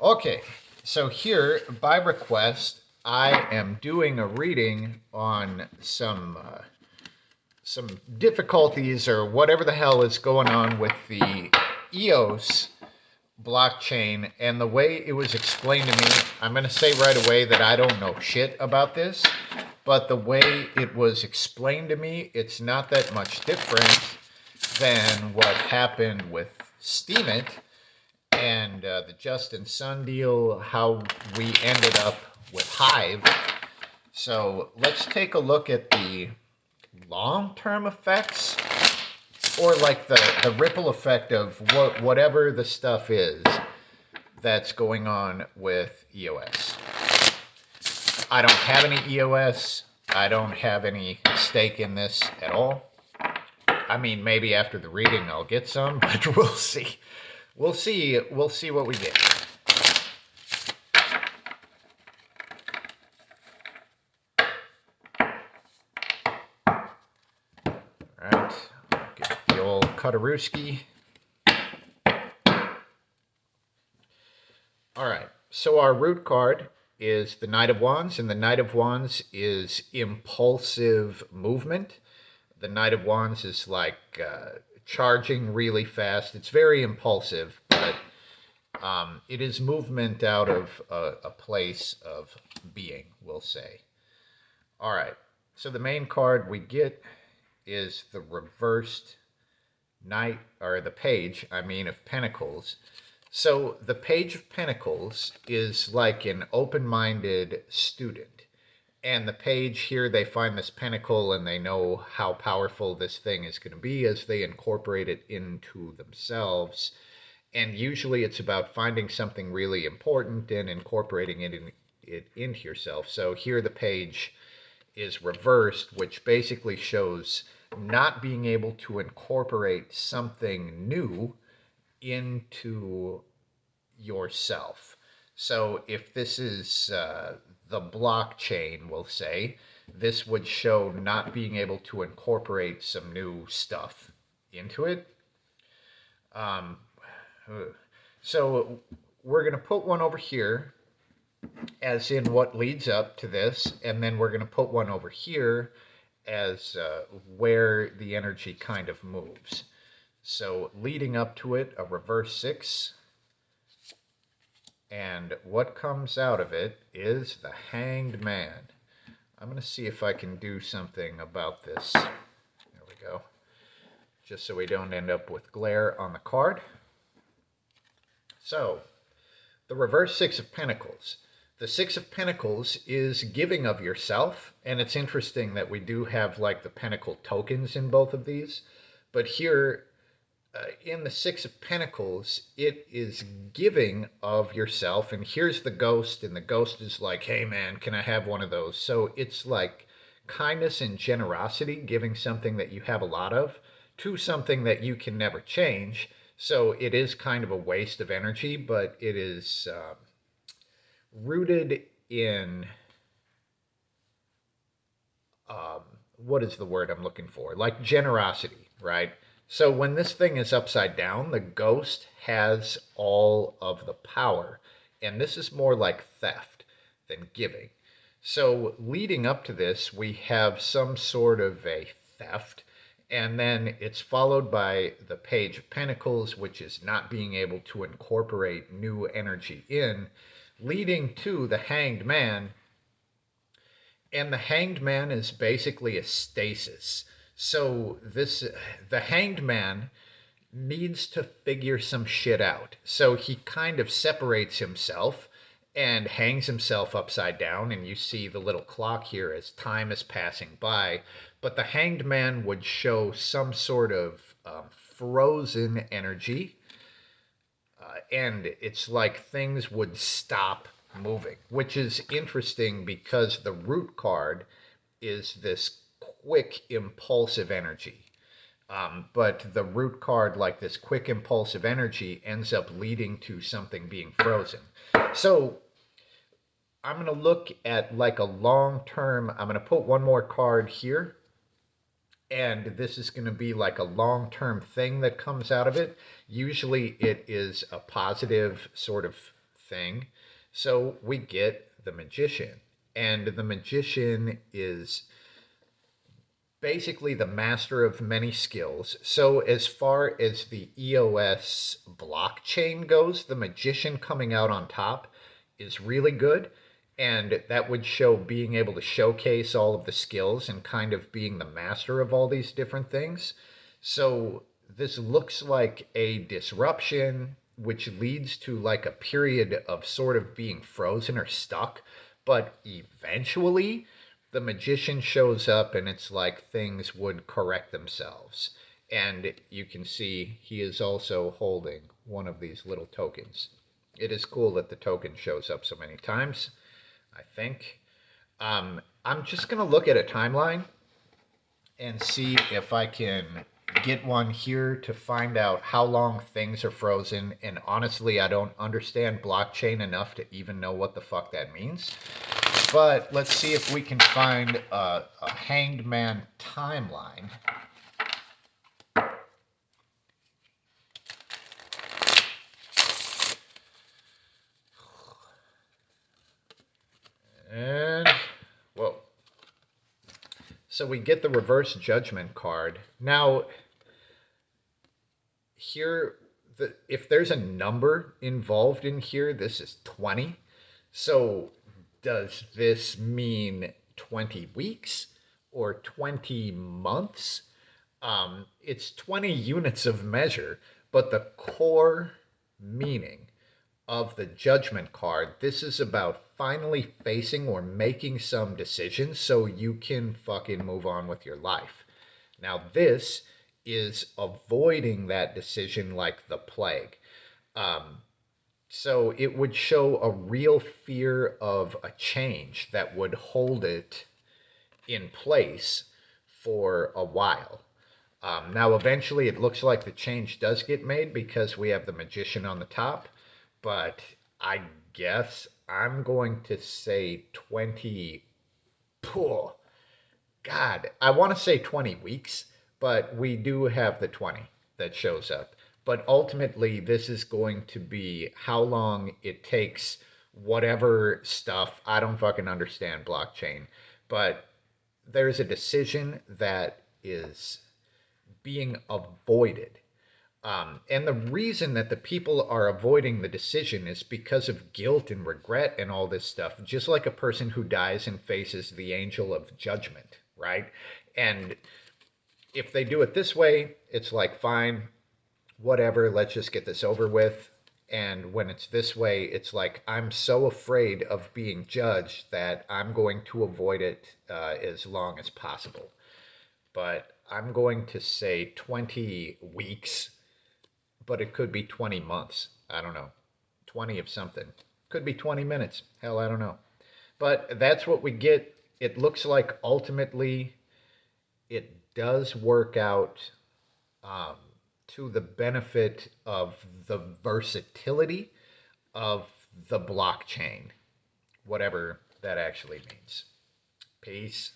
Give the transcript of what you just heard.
Okay, so here, by request, I am doing a reading on some difficulties or whatever the hell is going on with the EOS blockchain and the way it was explained to me. I'm going to say right away that I don't know shit about this, but the way it was explained to me, it's not that much different than what happened with Steemit and the Justin Sun deal, how we ended up with Hive. So let's take a look at the long-term effects, or like the ripple effect of whatever the stuff is that's going on with EOS. I don't have any EOS. I don't have any stake in this at all. I mean, maybe after the reading I'll get some, but we'll see. We'll see what we get. All right, get the old Kutarooski. All right, so our root card is the Knight of Wands, and the Knight of Wands is impulsive movement. The Knight of Wands is like charging really fast. It's very impulsive, but it is movement out of a place of being, we'll say. All right, so the main card we get is the reversed Knight, or the Page, I mean, of Pentacles. So the Page of Pentacles is like an open-minded student. And the page here, they find this pentacle and they know how powerful this thing is going to be as they incorporate it into themselves. And usually it's about finding something really important and incorporating it into yourself. So here the page is reversed, which basically shows not being able to incorporate something new into yourself. So if this is the blockchain, we'll say, this would show not being able to incorporate some new stuff into it. So we're going to put one over here as in what leads up to this, and then we're going to put one over here as where the energy kind of moves. So leading up to it, a reverse 6. And what comes out of it is the Hanged Man. I'm going to see if I can do something about this. There we go. Just so we don't end up with glare on the card. So, the reverse 6 of Pentacles. The 6 of Pentacles is giving of yourself, and it's interesting that we do have like the Pentacle tokens in both of these. But here, in the 6 of Pentacles, it is giving of yourself, and here's the Ghost, and the Ghost is like, hey man, can I have one of those? So it's like kindness and generosity, giving something that you have a lot of to something that you can never change. So it is kind of a waste of energy, but it is rooted in, what is the word I'm looking for? Like generosity, right? So when this thing is upside down, the Ghost has all of the power. And this is more like theft than giving. So leading up to this, we have some sort of a theft. And then it's followed by the Page of Pentacles, which is not being able to incorporate new energy in, leading to the Hanged Man. And the Hanged Man is basically a stasis. So the Hanged Man needs to figure some shit out. So he kind of separates himself and hangs himself upside down, and you see the little clock here as time is passing by. But the Hanged Man would show some sort of frozen energy, and it's like things would stop moving, which is interesting because the root card is this quick, impulsive energy. But the root card, like this quick, impulsive energy, ends up leading to something being frozen. So I'm going to look at like a long term. I'm going to put one more card here. And this is going to be like a long term thing that comes out of it. Usually it is a positive sort of thing. So we get the magician. And the magician is basically the master of many skills. So, as far as the EOS blockchain goes, the magician coming out on top is really good. And that would show being able to showcase all of the skills and kind of being the master of all these different things. So, this looks like a disruption, which leads to like a period of sort of being frozen or stuck. But eventually, the magician shows up and it's like things would correct themselves. And you can see he is also holding one of these little tokens. It is cool that the token shows up so many times, I think. I'm just going to look at a timeline and see if I can get one here to find out how long things are frozen. And honestly, I don't understand blockchain enough to even know what the fuck that means. But let's see if we can find a hanged man timeline. And, whoa. So we get the reverse judgment card. Now, here, if there's a number involved in here, this is 20. So does this mean 20 weeks or 20 months? It's 20 units of measure, but the core meaning of the judgment card, this is about finally facing or making some decisions so you can fucking move on with your life. Now, this is avoiding that decision like the plague. Um, so it would show a real fear of a change that would hold it in place for a while. Now, eventually, it looks like the change does get made because we have the magician on the top, but I guess I'm going to say 20. Poor God, I want to say 20 weeks, but we do have the 20 that shows up. But ultimately, this is going to be how long it takes whatever stuff. I don't fucking understand blockchain, but there's a decision that is being avoided. And the reason that the people are avoiding the decision is because of guilt and regret and all this stuff, just like a person who dies and faces the angel of judgment, right? And if they do it this way, it's like, fine, whatever, let's just get this over with. And when it's this way, it's like, I'm so afraid of being judged that I'm going to avoid it as long as possible. But I'm going to say 20 weeks, but it could be 20 months. I don't know. 20 of something. Could be 20 minutes. Hell, I don't know. But that's what we get. It looks like ultimately it does work out um, to the benefit of the versatility of the blockchain, whatever that actually means. Peace.